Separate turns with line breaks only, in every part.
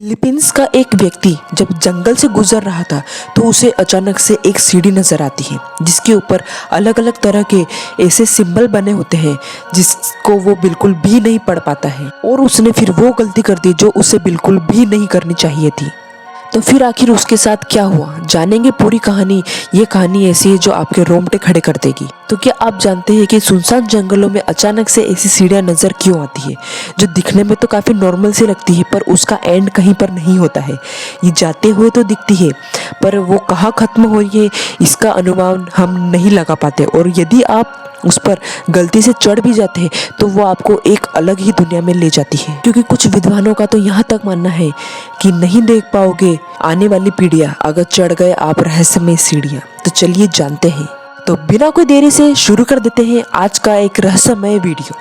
Philippines का एक व्यक्ति जब जंगल से गुजर रहा था तो उसे अचानक से एक सीढ़ी नजर आती है जिसके ऊपर अलग अलग तरह के ऐसे सिंबल बने होते हैं जिसको वो बिल्कुल भी नहीं पढ़ पाता है। और उसने फिर वो गलती कर दी जो उसे बिल्कुल भी नहीं करनी चाहिए थी। तो फिर आखिर उसके साथ क्या हुआ, जानेंगे पूरी कहानी। ये कहानी ऐसी है जो आपके रोंगटे खड़े कर देगी। तो क्या आप जानते हैं कि सुनसान जंगलों में अचानक से ऐसी सीढ़ियां नजर क्यों आती है जो दिखने में तो काफी नॉर्मल सी लगती है पर उसका एंड कहीं पर नहीं होता है। ये जाते हुए तो दिखती है पर वो कहाँ खत्म हो रही है इसका अनुमान हम नहीं लगा पाते। और यदि आप उस पर गलती से चढ़ भी जाते हैं तो वो आपको एक अलग ही दुनिया में ले जाती है। क्योंकि कुछ विद्वानों का तो यहाँ तक मानना है कि नहीं देख पाओगे आने वाली पीढ़ियां अगर चढ़ गए आप रहस्यमय सीढ़ियां। तो चलिए जानते हैं। तो बिना कोई देरी से शुरू कर देते हैं आज का एक रहस्यमय वीडियो।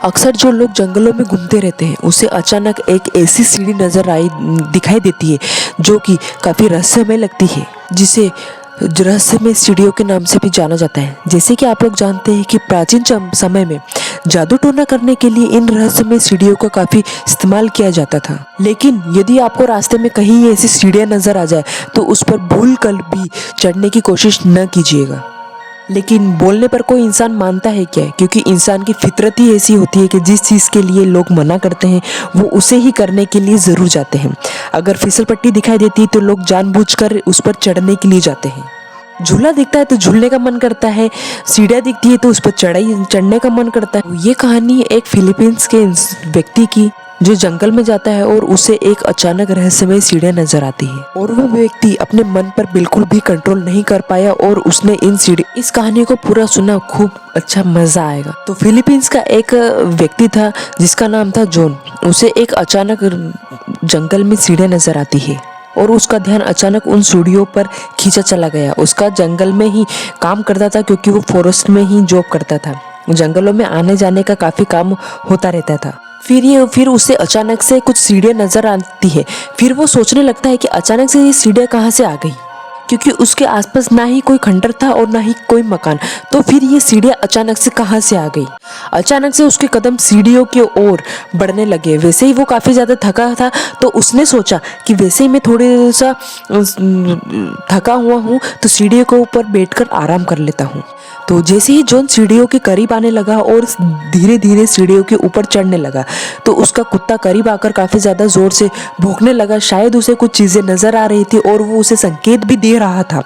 अक्सर जो लोग जंगलों में घूमते रहते हैं उसे अचानक एक ऐसी सीढ़ी दिखाई देती है जो कि काफी रहस्यमय लगती है, जिसे रहस्यमय सीढ़ियों के नाम से भी जाना जाता है। जैसे कि आप लोग जानते हैं कि प्राचीन समय में जादू टोना करने के लिए इन रहस्यमय सीढ़ियों का काफी इस्तेमाल किया जाता था। लेकिन यदि आपको रास्ते में कहीं ऐसी सीढ़ियां नजर आ जाए तो उस पर भूल कर भी चढ़ने की कोशिश न कीजिएगा। लेकिन बोलने पर कोई इंसान मानता है क्या? क्योंकि इंसान की फितरत ही ऐसी होती है कि जिस चीज़ के लिए लोग मना करते हैं वो उसे ही करने के लिए ज़रूर जाते हैं। अगर फिसल पट्टी दिखाई देती है तो लोग जानबूझकर उस पर चढ़ने के लिए जाते हैं। झूला दिखता है तो झूलने का मन करता है, सीढ़ियाँ दिखती है तो उस पर चढ़ने का मन करता है। ये कहानी एक फिलीपींस के व्यक्ति की जो जंगल में जाता है और उसे एक अचानक रहस्यमय सीढ़ियां नजर आती है और वो व्यक्ति अपने मन पर बिल्कुल भी कंट्रोल नहीं कर पाया और उसने इस कहानी को पूरा सुना। खूब अच्छा मजा आएगा। तो फिलीपींस का एक व्यक्ति था जिसका नाम था जॉन। उसे एक अचानक जंगल में सीढ़ियां नजर आती है और उसका ध्यान अचानक उन सीढ़ियों पर खींचा चला गया। उसका जंगल में ही काम करता था क्योंकि वो फॉरेस्ट में ही जॉब करता था। जंगलों में आने जाने का काफी काम होता रहता था। फिर उसे अचानक से कुछ सीढ़ियां नजर आती है। फिर वो सोचने लगता है कि अचानक से ये सीढ़ियां कहाँ से आ गई, क्योंकि उसके आसपास ना ही कोई खंडर था और ना ही कोई मकान। तो फिर ये सीढ़ियां अचानक से कहाँ से आ गई? अचानक से उसके कदम सीढ़ियों की ओर बढ़ने लगे। वैसे ही वो काफी ज्यादा थका था तो उसने सोचा कि वैसे ही मैं थोड़ा सा थका हुआ हूँ तो सीढ़ियों के ऊपर बैठकर आराम कर लेता हूँ। तो जैसे ही जॉन सीढ़ियों के करीब आने लगा और धीरे धीरे सीढ़ियों के ऊपर चढ़ने लगा तो उसका कुत्ता करीब आकर काफी ज्यादा जोर से भौंकने लगा। शायद उसे कुछ चीजें नजर आ रही थी और वो उसे संकेत भी दे रहा था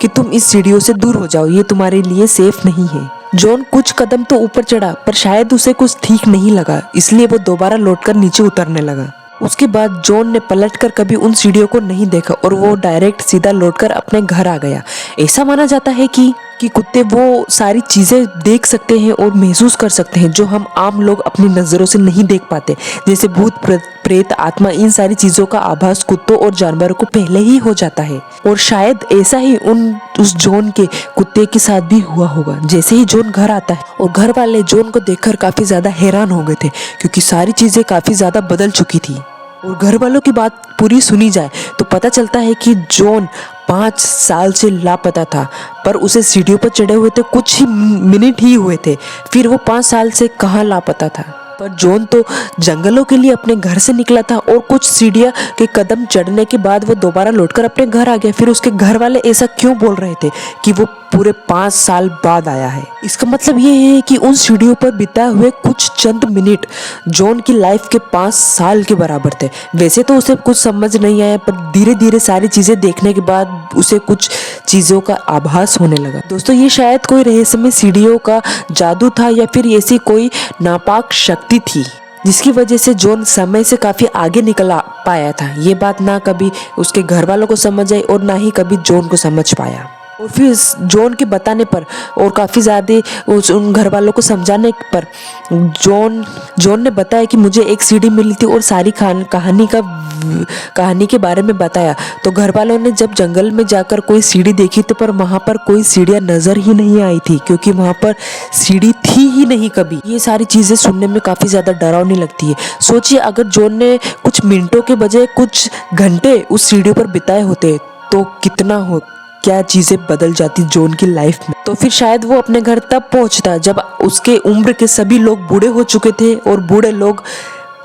कि तुम इस सीढ़ियों से दूर हो जाओ, ये तुम्हारे लिए सेफ नहीं है। जॉन कुछ कदम तो ऊपर चढ़ा पर शायद उसे कुछ ठीक नहीं लगा, इसलिए वो दोबारा लौटकर नीचे उतरने लगा। उसके बाद जॉन ने पलटकर कभी उन सीढ़ियों को नहीं देखा और वो डायरेक्ट सीधा लौटकर अपने घर आ गया। ऐसा माना जाता है कि कुत्ते वो सारी चीजें देख सकते हैं और महसूस कर सकते हैं जो हम आम लोग अपनी नजरों से नहीं देख पाते, जैसे भूत प्रेत आत्मा। इन सारी चीजों का आभास कुत्तों और जानवरों को पहले ही हो जाता है और शायद ऐसा ही उस जॉन के कुत्ते के साथ भी हुआ होगा। जैसे ही जॉन घर आता है और घर वाले जॉन को देखकर काफी ज्यादा हैरान हो गए थे क्योंकि सारी चीजें काफी ज्यादा बदल चुकी थी। और घर वालों की बात पूरी सुनी जाए तो पता चलता है कि जॉन 5 साल से लापता था, पर उसे सीढ़ियों पर चढ़े हुए थे कुछ ही मिनट ही हुए थे। फिर वो 5 साल से कहाँ लापता था। पर जॉन तो जंगलों के लिए अपने घर से निकला था और कुछ सीढ़ियां के कदम चढ़ने के बाद वो दोबारा लौटकर अपने घर आ गया। फिर उसके घर वाले ऐसा क्यों बोल रहे थे कि वो पूरे 5 साल बाद आया है? इसका मतलब ये है कि उन सीढ़ियों पर बिताए हुए कुछ चंद मिनट जॉन की लाइफ के 5 साल के बराबर थे। वैसे तो उसे कुछ समझ नहीं आया पर धीरे धीरे सारी चीजें देखने के बाद उसे कुछ चीजों का आभास होने लगा। दोस्तों, ये शायद कोई रहस्यमय सीढ़ियों का जादू था या फिर ऐसी कोई नापाक शक्ति थी जिसकी वजह से जॉन समय से काफी आगे निकल पाया था। ये बात ना कभी उसके घर वालों को समझ आई और ना ही कभी जॉन को समझ पाया। और फिर जॉन के बताने पर और काफ़ी ज़्यादा उन घर वालों को समझाने पर जॉन ने बताया कि मुझे एक सीढ़ी मिली थी और सारी कहानी के बारे में बताया। तो घर वालों ने जब जंगल में जाकर कोई सीढ़ी देखी तो पर वहाँ पर कोई सीढ़ियाँ नज़र ही नहीं आई थी, क्योंकि वहाँ पर सीढ़ी थी ही नहीं कभी। ये सारी चीज़ें सुनने में काफ़ी ज़्यादा डरावनी लगती है। सोचिए अगर जॉन ने कुछ मिनटों के बजाय कुछ घंटे उस सीढ़ियों पर बिताए होते तो क्या चीजें बदल जाती जॉन की लाइफ में। तो फिर शायद वो अपने घर तब पहुंचता जब उसके उम्र के सभी लोग बूढ़े हो चुके थे और बूढ़े लोग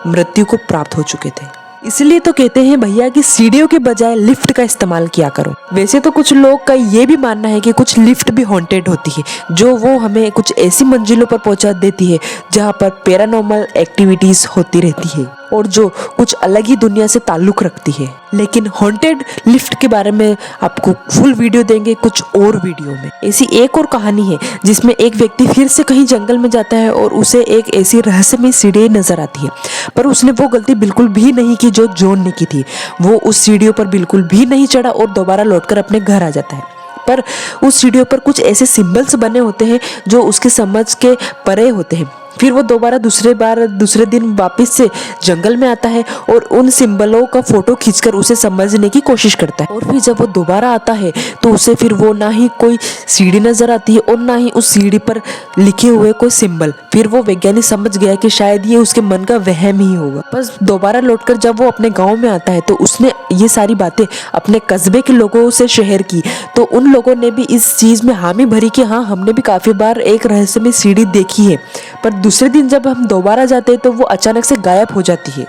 मृत्यु को प्राप्त हो चुके थे। इसलिए तो कहते हैं भैया कि सीढ़ियों के बजाय लिफ्ट का इस्तेमाल किया करो। वैसे तो कुछ लोग का ये भी मानना है कि कुछ लिफ्ट भी हॉन्टेड होती है, जो वो हमें कुछ ऐसी मंजिलों पर पहुंचा देती है जहां पर पैरानॉर्मल एक्टिविटीज होती रहती है और जो कुछ अलग ही दुनिया से ताल्लुक रखती है। लेकिन हॉन्टेड लिफ्ट के बारे में आपको फुल वीडियो देंगे कुछ और वीडियो में। ऐसी एक और कहानी है जिसमें एक व्यक्ति फिर से कहीं जंगल में जाता है और उसे एक ऐसी रहस्यमय सीढ़ी नजर आती है, पर उसने वो गलती बिल्कुल भी नहीं की जो जॉन ने की थी। वो उस सीढ़ियों पर बिल्कुल भी नहीं चढ़ा और दोबारा लौटकर अपने घर आ जाता है। पर उस सीढ़ियों पर कुछ ऐसे सिंबल्स बने होते हैं जो उसके समझ के परे होते हैं। फिर वो दोबारा दूसरे दिन वापस से जंगल में आता है और उन सिंबलों का फोटो खींचकर उसे समझने की कोशिश करता है। और फिर जब वो दोबारा आता है तो उसे फिर वो ना ही कोई सीढ़ी नजर आती है और ना ही उस सीढ़ी पर लिखे हुए कोई सिंबल। फिर वो वैज्ञानिक समझ गया कि शायद ये उसके मन का वहम ही होगा। बस दोबारा लौटकर जब वो अपने गाँव में आता है तो उसने ये सारी बातें अपने कस्बे के लोगों से शेयर की, तो उन लोगों ने भी इस चीज में हामी भरी कि हाँ, हमने भी काफी बार एक रहस्यमय सीढ़ी देखी है। पर दूसरे दिन जब हम दोबारा जाते हैं तो वो अचानक से गायब हो जाती है।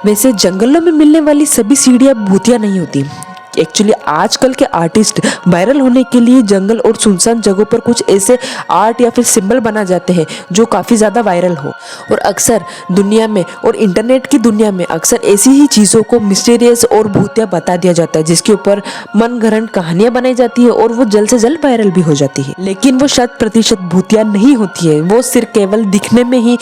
वैसे जंगलों में मिलने वाली सभी सीढ़ियां भूतिया नहीं होती। एक्चुअली आजकल के आर्टिस्ट वायरल होने के लिए जंगल और सुनसान जगहों पर कुछ ऐसे आर्ट या फिर सिंबल बना जाते हैं जो काफ़ी ज़्यादा वायरल हो। और अक्सर दुनिया में और इंटरनेट की दुनिया में अक्सर ऐसी ही चीज़ों को मिस्टीरियस और भूतिया बता दिया जाता है, जिसके ऊपर मनगढ़ंत कहानियां बनाई जाती है और वो जल्द से जल्द वायरल भी हो जाती है। लेकिन वो 100% भूतिया नहीं होती है, वो सिर्फ केवल दिखने में ही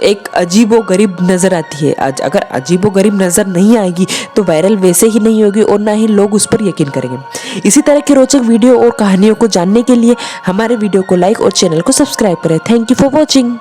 एक अजीबो गरीब नजर आती है। आज अगर अजीबो गरीब नजर नहीं आएगी तो वायरल वैसे ही नहीं होगी और ना ही लोग उस पर यकीन करेंगे। इसी तरह के रोचक वीडियो और कहानियों को जानने के लिए हमारे वीडियो को लाइक और चैनल को सब्सक्राइब करें। Thank you for watching.